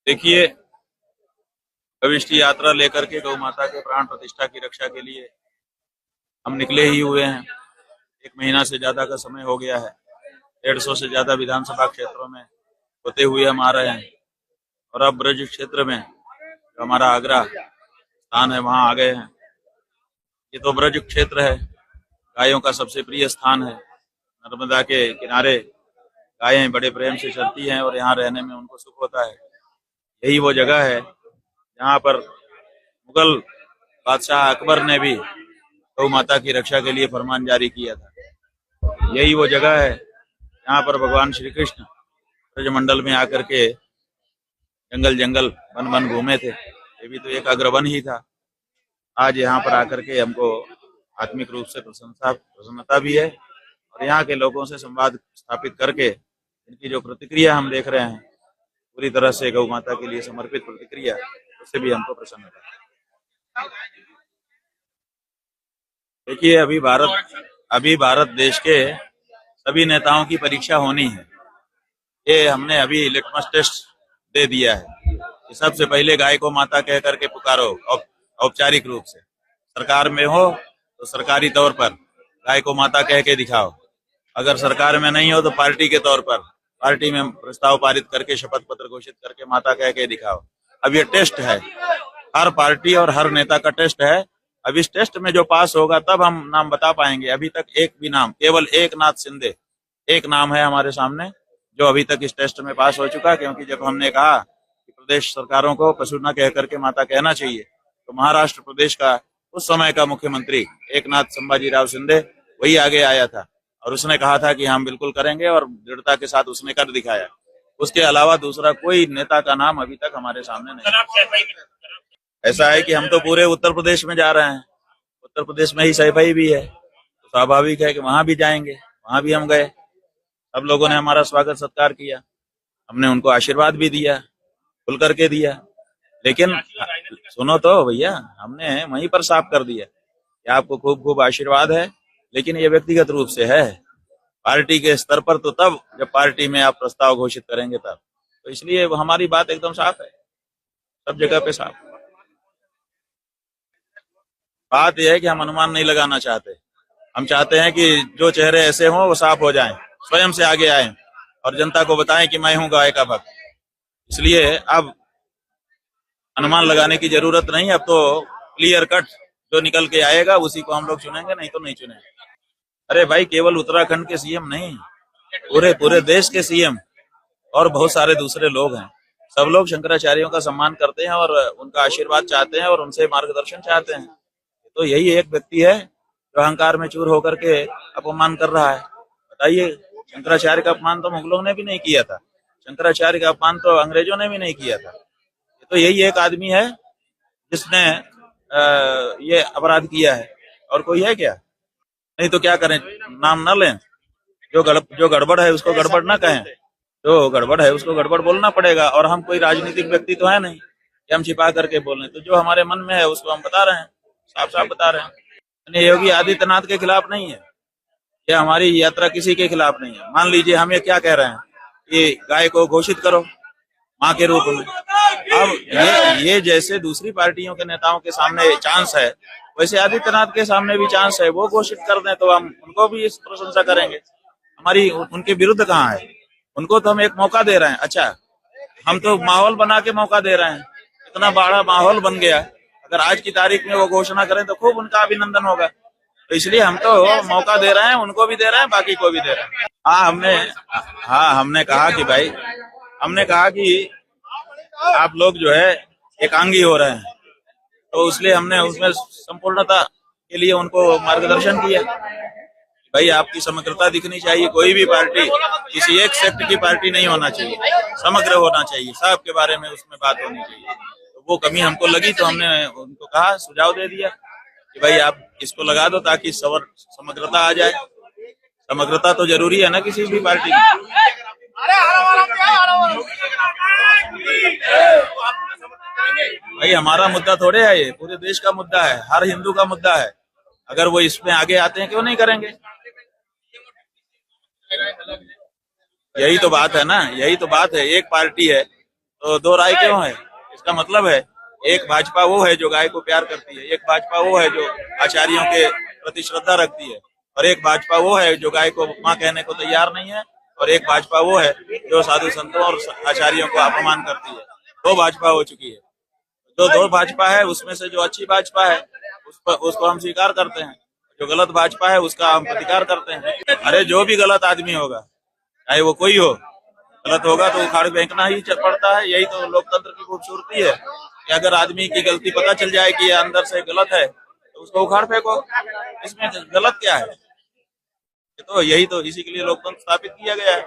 देखिए, भविष्य यात्रा लेकर के गौ माता के प्राण प्रतिष्ठा की रक्षा के लिए हम निकले ही हुए हैं। 1 महीना से ज्यादा का समय हो गया है। 150 से ज्यादा विधानसभा क्षेत्रों में होते हुए हम आ रहे हैं और अब ब्रज क्षेत्र में जो हमारा आगरा स्थान है वहां आ गए हैं। ये तो ब्रज क्षेत्र है, गायों का सबसे प्रिय स्थान है। नर्मदा के किनारे गायें बड़े प्रेम से चलती हैं और यहाँ रहने में उनको सुख होता है। यही वो जगह है जहाँ पर मुगल बादशाह अकबर ने भी गौ माता की रक्षा के लिए फरमान जारी किया था। यही वो जगह है जहाँ पर भगवान श्री कृष्ण ब्रजमंडल में आकर के जंगल जंगल वन वन घूमे थे। ये भी तो एक अग्रवन ही था। आज यहाँ पर आकर के हमको आत्मिक रूप से प्रसन्नता भी है और यहाँ के लोगों से संवाद स्थापित करके इनकी जो प्रतिक्रिया हम देख रहे हैं, पूरी तरह से गौ माता के लिए समर्पित प्रतिक्रिया, उससे भी हमको प्रसन्नता है। देखिए, अभी भारत देश के सभी नेताओं की परीक्षा होनी है। ये हमने अभी लिटमस टेस्ट दे दिया है कि सबसे पहले गाय को माता कह करके पुकारो। औपचारिक रूप से सरकार में हो तो सरकारी तौर पर गाय को माता कह के दिखाओ। अगर सरकार में नहीं हो तो पार्टी के तौर पर पार्टी में प्रस्ताव पारित करके शपथ पत्र घोषित करके माता कह के दिखाओ। अब ये टेस्ट है, हर पार्टी और हर नेता का टेस्ट है। अब इस टेस्ट में जो पास होगा तब हम नाम बता पाएंगे। अभी तक एक भी नाम, केवल एकनाथ शिंदे एक नाम है हमारे सामने जो अभी तक इस टेस्ट में पास हो चुका। क्योंकि जब हमने कहा कि प्रदेश सरकारों को पशु न कह करके माता कहना चाहिए, तो महाराष्ट्र प्रदेश का उस समय का मुख्यमंत्री एकनाथ संभाजीराव शिंदे वही आगे आया था और उसने कहा था कि हम बिल्कुल करेंगे और दृढ़ता के साथ उसने कर दिखाया। उसके अलावा दूसरा कोई नेता का नाम अभी तक हमारे सामने नहीं। ऐसा है कि हम तो पूरे उत्तर प्रदेश में जा रहे हैं, उत्तर प्रदेश में ही सैफई भी है, तो स्वाभाविक है कि वहां भी जाएंगे। वहां भी हम गए, सब लोगों ने हमारा स्वागत सत्कार किया, हमने उनको आशीर्वाद भी दिया, खुल करके दिया। लेकिन सुनो तो भैया, हमने वहीं पर साफ कर दिया कि आपको खूब खूब आशीर्वाद है, लेकिन ये व्यक्तिगत रूप से है। पार्टी के स्तर पर तो तब जब पार्टी में आप प्रस्ताव घोषित करेंगे तब। तो इसलिए हमारी बात एकदम साफ है, सब जगह पे साफ। बात यह है कि हम अनुमान नहीं लगाना चाहते। हम चाहते हैं कि जो चेहरे ऐसे हों वो साफ हो जाएं, स्वयं से आगे आएं और जनता को बताएं कि मैं हूं गाय का भक्त। इसलिए अब अनुमान लगाने की जरूरत नहीं। अब तो क्लियर कट जो निकल के आएगा उसी को हम लोग चुनेंगे, नहीं तो नहीं चुनेंगे। अरे भाई, केवल उत्तराखंड के सीएम नहीं, पूरे देश के सीएम और बहुत सारे दूसरे लोग हैं। सब लोग शंकराचार्यों का सम्मान करते हैं और उनका आशीर्वाद चाहते हैं और उनसे मार्गदर्शन चाहते हैं। तो यही एक व्यक्ति है जो अहंकार में चूर होकर के अपमान कर रहा है। बताइए, शंकराचार्य का अपमान तो मुगलों ने भी नहीं किया था, शंकराचार्य का अपमान तो अंग्रेजों ने भी नहीं किया था। तो यही एक आदमी है जिसने ये अपराध किया है, और कोई है क्या? नहीं तो क्या करें, नाम न लें? जो गड़बड़ है उसको गड़बड़ ना कहें, जो गड़बड़ है उसको गड़बड़ बोलना पड़ेगा। और हम कोई राजनीतिक व्यक्ति तो है नहीं कि हम छिपा करके बोल रहे। तो जो हमारे मन में है उसको हम बता रहे हैं, साफ साफ बता रहे हैं। योगी आदित्यनाथ के खिलाफ नहीं है, या हमारी यात्रा किसी के खिलाफ नहीं है। मान लीजिए हम ये क्या कह रहे हैं कि गाय को घोषित करो माँ के रूप में। अब ये जैसे दूसरी पार्टियों के नेताओं के सामने चांस है, वैसे आदित्यनाथ के सामने भी चांस है। वो घोषित कर दें तो हम उनको भी इस प्रशंसा करेंगे। हमारी उनके विरुद्ध कहाँ है? उनको तो हम एक मौका दे रहे हैं। अच्छा, हम तो माहौल बना के मौका दे रहे हैं, इतना बड़ा माहौल बन गया। अगर आज की तारीख में वो घोषणा करें तो खूब उनका अभिनंदन होगा। तो इसलिए हम तो मौका दे रहे हैं, उनको भी दे रहे हैं, बाकी को भी दे रहे हैं। हमने कहा कि भाई, हमने कहा कि आप लोग जो है एकांगी हो रहे हैं, तो इसलिए हमने उसमें संपूर्णता के लिए उनको मार्गदर्शन किया। भाई, आपकी समग्रता दिखनी चाहिए। कोई भी पार्टी किसी एक सेक्ट की पार्टी नहीं होना चाहिए, समग्र होना चाहिए, सबके बारे में उसमें बात होनी चाहिए। तो वो कमी हमको लगी तो हमने उनको कहा, सुझाव दे दिया कि भाई आप इसको लगा दो ताकि समग्रता आ जाए। समग्रता तो जरूरी है ना किसी भी पार्टी में। भाई, हमारा मुद्दा थोड़े है, ये पूरे देश का मुद्दा है, हर हिंदू का मुद्दा है। अगर वो इसमें आगे आते हैं, क्यों नहीं करेंगे? यही तो बात है ना, यही तो बात है। एक पार्टी है तो दो राय क्यों है? इसका मतलब है एक भाजपा वो है जो गाय को प्यार करती है, एक भाजपा वो है जो आचार्यों के प्रति श्रद्धा रखती है, और एक भाजपा वो है जो गाय को माँ कहने को तैयार नहीं है, और एक भाजपा वो है जो साधु संतों और आचार्यों को अपमान करती है। दो भाजपा हो चुकी है। जो दो भाजपा है उसमें से जो अच्छी भाजपा है उसको हम स्वीकार करते हैं, जो गलत भाजपा है उसका हम प्रतिकार करते हैं। अरे जो भी गलत आदमी होगा, चाहे वो कोई हो, गलत होगा तो उखाड़ फेंकना ही पड़ता है। यही तो लोकतंत्र की खूबसूरती है कि अगर आदमी की गलती पता चल जाए कि ये अंदर से गलत है तो उसको उखाड़ फेंको, इसमें गलत क्या है? तो यही तो इसी के लिए लोकतंत्र स्थापित किया गया है।